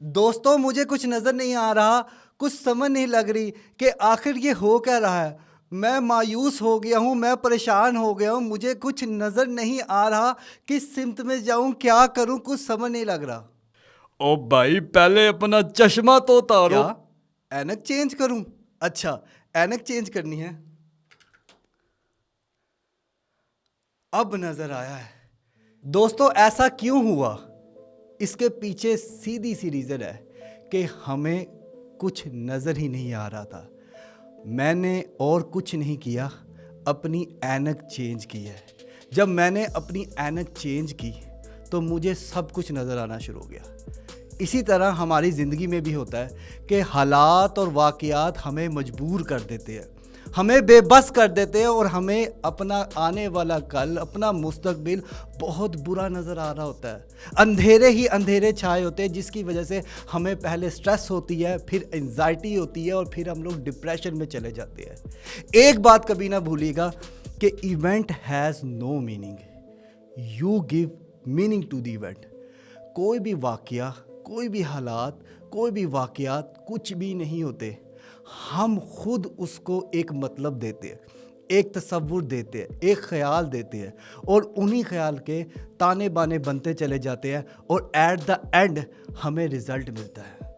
दोस्तों मुझे कुछ नज़र नहीं आ रहा, कुछ समझ नहीं लग रही कि आखिर ये हो क्या रहा है। मैं मायूस हो गया हूँ, मैं परेशान हो गया हूँ, मुझे कुछ नज़र नहीं आ रहा, किस सिमत में जाऊँ, क्या करूँ, कुछ समझ नहीं लग रहा। ओ भाई पहले अपना चश्मा तो उतारो। क्या ऐनक चेंज करूँ? अच्छा, ऐनक चेंज करनी है। अब नज़र आया है। दोस्तों ऐसा क्यों हुआ? इसके पीछे सीधी सी रीज़न है कि हमें कुछ नज़र ही नहीं आ रहा था। मैंने और कुछ नहीं किया, अपनी ऐनक चेंज की है। जब मैंने अपनी ऐनक चेंज की तो मुझे सब कुछ नज़र आना शुरू हो गया। इसी तरह हमारी ज़िंदगी में भी होता है कि हालात और वाक़यात हमें मजबूर कर देते हैं, हमें बेबस कर देते हैं और हमें अपना आने वाला कल, अपना मुस्तकबिल बहुत बुरा नज़र आ रहा होता है। अंधेरे ही अंधेरे छाए होते हैं जिसकी वजह से हमें पहले स्ट्रेस होती है, फिर एंजाइटी होती है और फिर हम लोग डिप्रेशन में चले जाते हैं। एक बात कभी ना भूलिएगा कि event has no meaning, you give meaning to the event. कोई भी वाक़या, कोई भी हालात, कोई भी वाक़यात कुछ भी नहीं होते, हम खुद उसको एक मतलब देते हैं, एक तसव्वुर देते हैं, एक ख़याल देते हैं और उन्हीं ख़याल के ताने बाने बनते चले जाते हैं और एट द एंड हमें रिज़ल्ट मिलता है।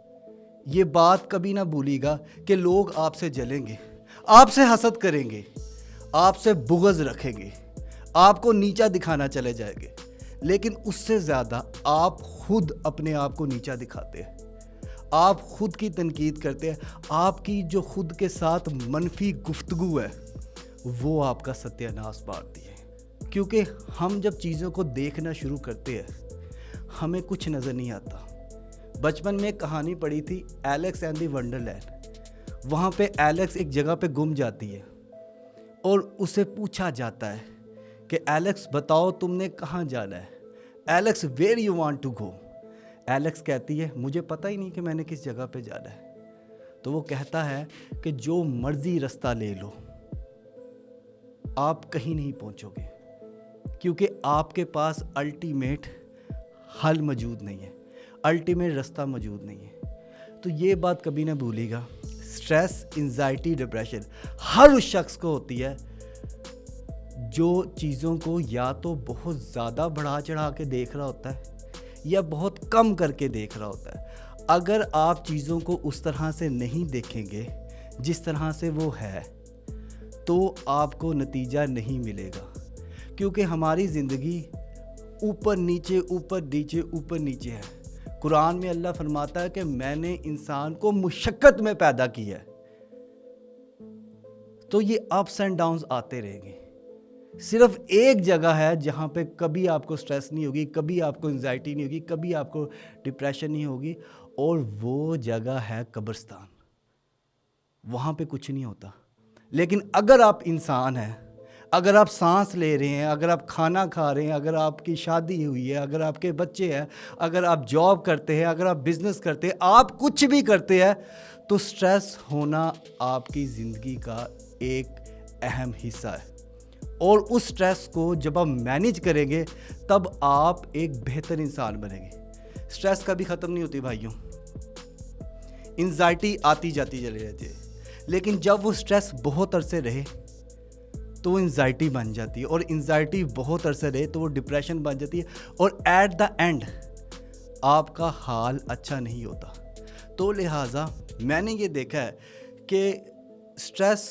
ये बात कभी ना भूलिएगा कि लोग आपसे जलेंगे, आपसे हसद करेंगे, आपसे बुग़्ज़ रखेंगे, आपको नीचा दिखाना चले जाएंगे, लेकिन उससे ज़्यादा आप खुद अपने आप को नीचा दिखाते हैं, आप खुद की तनकीद करते हैं। आपकी जो खुद के साथ मनफी गुफ्तगू है वो आपका सत्यानाश मारती है। क्योंकि हम जब चीज़ों को देखना शुरू करते हैं हमें कुछ नज़र नहीं आता। बचपन में एक कहानी पढ़ी थी, एलेक्स एंड दी वंडरलैंड। वहाँ पे एलेक्स एक जगह पे गुम जाती है और उसे पूछा जाता है कि एलेक्स बताओ तुमने कहाँ जाना है। Alex where you want to go. Alex कहती है मुझे पता ही नहीं कि मैंने किस जगह पे जाना है। तो वो कहता है कि जो मर्जी रास्ता ले लो आप कहीं नहीं पहुंचोगे, क्योंकि आपके पास अल्टीमेट हल मौजूद नहीं है, अल्टीमेट रास्ता मौजूद नहीं है। तो ये बात कभी ना भूलिएगा, स्ट्रेस, एंजाइटी, डिप्रेशन हर उस शख्स को होती है जो चीज़ों को या तो बहुत ज़्यादा बढ़ा चढ़ा के देख रहा होता है या बहुत कम करके देख रहा होता है। अगर आप चीज़ों को उस तरह से नहीं देखेंगे जिस तरह से वो है तो आपको नतीजा नहीं मिलेगा, क्योंकि हमारी ज़िंदगी ऊपर नीचे ऊपर नीचे ऊपर नीचे है। कुरान में अल्लाह फरमाता है कि मैंने इंसान को मुशक्क़त में पैदा किया है। तो ये अप्स एंड डाउन्स आते रहेंगे। सिर्फ एक जगह है जहाँ पे कभी आपको स्ट्रेस नहीं होगी, कभी आपको एंजाइटी नहीं होगी, कभी आपको डिप्रेशन नहीं होगी, और वो जगह है कब्रिस्तान। वहाँ पे कुछ नहीं होता। लेकिन अगर आप इंसान हैं, अगर आप सांस ले रहे हैं, अगर आप खाना खा रहे हैं, अगर आपकी शादी हुई है, अगर आपके बच्चे हैं, अगर आप जॉब करते हैं, अगर आप बिज़नेस करते हैं, आप कुछ भी करते हैं, तो स्ट्रेस होना आपकी ज़िंदगी का एक अहम हिस्सा है। और उस स्ट्रेस को जब आप मैनेज करेंगे तब आप एक बेहतर इंसान बनेंगे। स्ट्रेस कभी ख़त्म नहीं होती भाइयों, एंजाइटी आती जाती चली रहती है, लेकिन जब वो स्ट्रेस बहुत अरसे रहे तो वो एंजाइटी बन जाती है, और एंजाइटी बहुत अरसे रहे तो वो डिप्रेशन बन जाती है, और एट द एंड आपका हाल अच्छा नहीं होता। तो लिहाजा मैंने ये देखा है कि स्ट्रेस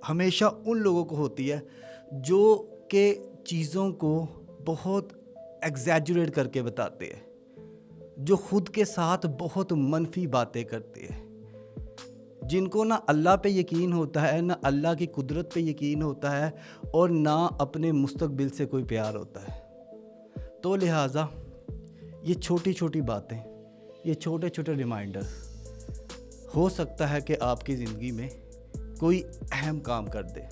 हमेशा उन लोगों को होती है जो कि चीज़ों को बहुत एग्जैजुरेट करके बताते हैं, जो ख़ुद के साथ बहुत मनफी बातें करते हैं, जिनको ना अल्लाह पे यकीन होता है, ना अल्लाह की कुदरत पे यकीन होता है, और ना अपने मुस्तकबिल से कोई प्यार होता है। तो लिहाजा ये छोटी छोटी बातें, ये छोटे छोटे रिमाइंडर हो सकता है कि आपकी ज़िंदगी में कोई अहम काम कर दे।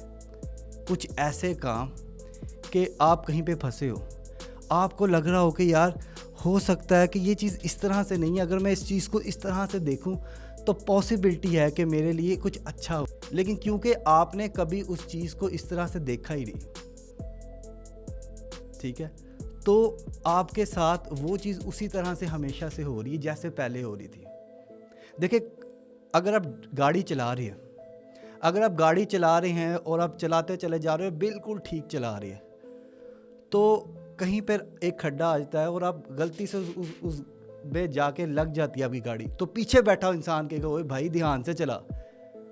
कुछ ऐसे काम कि आप कहीं पे फंसे हो, आपको लग रहा हो कि यार हो सकता है कि ये चीज़ इस तरह से नहीं है, अगर मैं इस चीज़ को इस तरह से देखूं तो पॉसिबिलिटी है कि मेरे लिए कुछ अच्छा हो, लेकिन क्योंकि आपने कभी उस चीज़ को इस तरह से देखा ही नहीं, ठीक है, تو آپ کے ساتھ وہ چیز اسی طرح سے ہمیشہ سے ہو رہی ہے جیسے پہلے ہو رہی تھی. دیکھیں اگر آپ گاڑی چلا رہے ہیں، اگر آپ گاڑی چلا رہے ہیں اور آپ چلاتے چلے جا رہے ہیں بالکل ٹھیک چلا رہے ہیں، تو کہیں پر ایک کھڈا آ جاتا ہے اور آپ غلطی سے اس میں جا کے لگ جاتی ہے آپ کی گاڑی، تو پیچھے بیٹھا انسان کہے گا اوے بھائی دھیان سے چلا،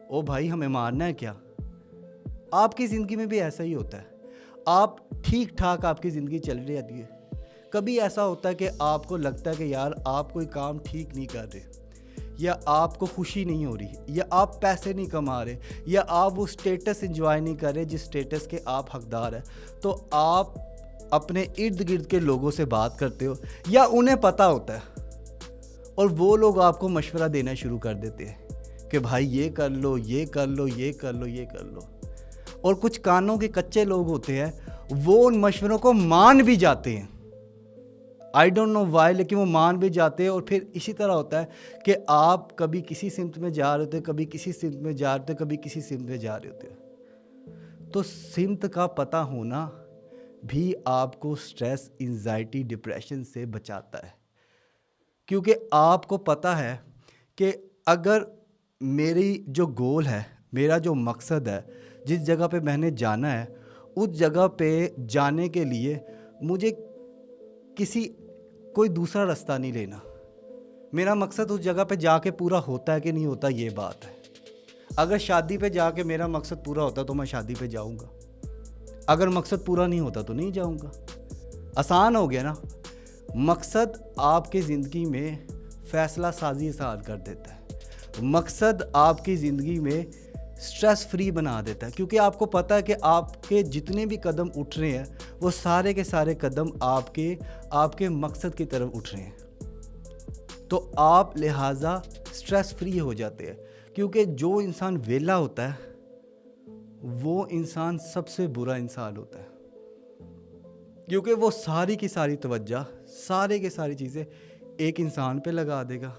او بھائی ہمیں مارنا ہے کیا؟ آپ کی زندگی میں بھی ایسا ہی ہوتا ہے. آپ ٹھیک ٹھاک آپ کی زندگی چل رہی رہتی ہے، کبھی ایسا ہوتا ہے کہ آپ کو لگتا ہے کہ یار آپ کوئی کام ٹھیک نہیں کر رہے، یا آپ کو خوشی نہیں ہو رہی، یا آپ پیسے نہیں کما رہے، یا آپ وہ سٹیٹس انجوائے نہیں کر رہے جس سٹیٹس کے آپ حقدار ہیں. تو آپ اپنے ارد گرد کے لوگوں سے بات کرتے ہو، یا انہیں پتہ ہوتا ہے اور وہ لوگ آپ کو مشورہ دینا شروع کر دیتے ہیں کہ بھائی یہ کر لو، یہ کر لو، یہ کر لو، یہ کر لو. اور کچھ کانوں کے کچے لوگ ہوتے ہیں، وہ ان مشوروں کو مان بھی جاتے ہیں. آئی ڈونٹ نو وائی، لیکن وہ مان بھی جاتے ہیں. اور پھر اسی طرح ہوتا ہے کہ آپ کبھی کسی سمت میں جا رہے ہوتے، کبھی کسی سمت میں جا رہے ہوتے، کبھی کسی سمت میں جا رہے ہوتے. تو سمت کا پتہ ہونا بھی آپ کو سٹریس، انزائٹی، ڈپریشن سے بچاتا ہے. کیونکہ آپ کو پتہ ہے کہ اگر میری جو گول ہے، میرا جو مقصد ہے، جس جگہ پہ میں نے جانا ہے، اس جگہ پہ جانے کے لیے مجھے کوئی دوسرا راستہ نہیں لینا. میرا مقصد اس جگہ پہ جا کے پورا ہوتا ہے کہ نہیں ہوتا، یہ بات ہے. اگر شادی پہ جا کے میرا مقصد پورا ہوتا تو میں شادی پہ جاؤں گا، اگر مقصد پورا نہیں ہوتا تو نہیں جاؤں گا. آسان ہو گیا نا. مقصد آپ کی زندگی میں فیصلہ سازی آسان کر دیتا ہے. مقصد آپ کی زندگی میں سٹریس فری بنا دیتا ہے، کیونکہ آپ کو پتہ ہے کہ آپ کے جتنے بھی قدم اٹھ رہے ہیں وہ سارے کے سارے قدم آپ کے مقصد کی طرف اٹھ رہے ہیں. تو آپ لہٰذا سٹریس فری ہو جاتے ہیں. کیونکہ جو انسان ویلا ہوتا ہے وہ انسان سب سے برا انسان ہوتا ہے، کیونکہ وہ ساری کی ساری توجہ، سارے کے ساری چیزیں ایک انسان پہ لگا دے گا،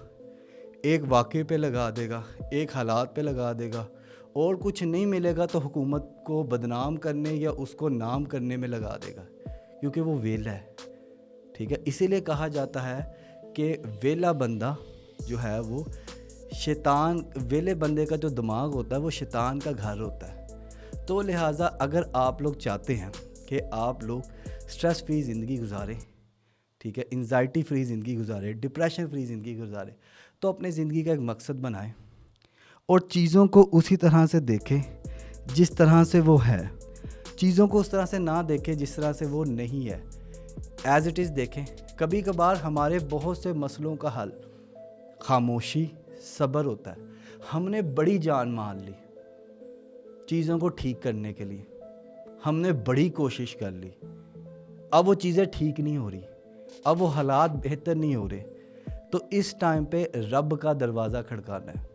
ایک واقعے پہ لگا دے گا، ایک حالات پہ لگا دے گا، اور کچھ نہیں ملے گا تو حکومت کو بدنام کرنے یا اس کو نام کرنے میں لگا دے گا، کیونکہ وہ ویلا ہے. ٹھیک ہے، اسی لیے کہا جاتا ہے کہ ویلا بندہ جو ہے وہ شیطان، ویلے بندے کا جو دماغ ہوتا ہے وہ شیطان کا گھر ہوتا ہے. تو لہٰذا اگر آپ لوگ چاہتے ہیں کہ آپ لوگ سٹریس فری زندگی گزاریں، ٹھیک ہے، انزائٹی فری زندگی گزاریں، ڈپریشن فری زندگی گزاریں، تو اپنے زندگی کا ایک مقصد بنائیں اور چیزوں کو اسی طرح سے دیکھیں جس طرح سے وہ ہے. چیزوں کو اس طرح سے نہ دیکھیں جس طرح سے وہ نہیں ہے، ایز اٹ از دیکھیں. کبھی کبھار ہمارے بہت سے مسئلوں کا حل خاموشی، صبر ہوتا ہے. ہم نے بڑی جان مان لی چیزوں کو ٹھیک کرنے کے لیے، ہم نے بڑی کوشش کر لی، اب وہ چیزیں ٹھیک نہیں ہو رہی، اب وہ حالات بہتر نہیں ہو رہے. تو اس ٹائم پہ رب کا دروازہ کھڑکانا ہے،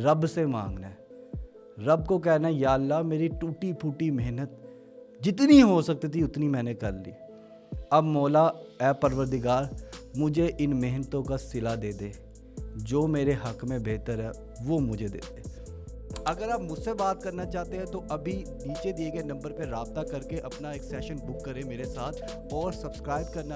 رب سے مانگنا ہے، رب کو کہنا ہے یا اللہ میری ٹوٹی پھوٹی محنت جتنی ہو سکتی تھی اتنی میں نے کر لی، اب مولا اے پروردگار مجھے ان محنتوں کا صلہ دے دے، جو میرے حق میں بہتر ہے وہ مجھے دے دے. اگر آپ مجھ سے بات کرنا چاہتے ہیں تو ابھی نیچے دیے گئے نمبر پہ رابطہ کر کے اپنا ایک سیشن بک کریں میرے ساتھ، اور سبسکرائب کرنا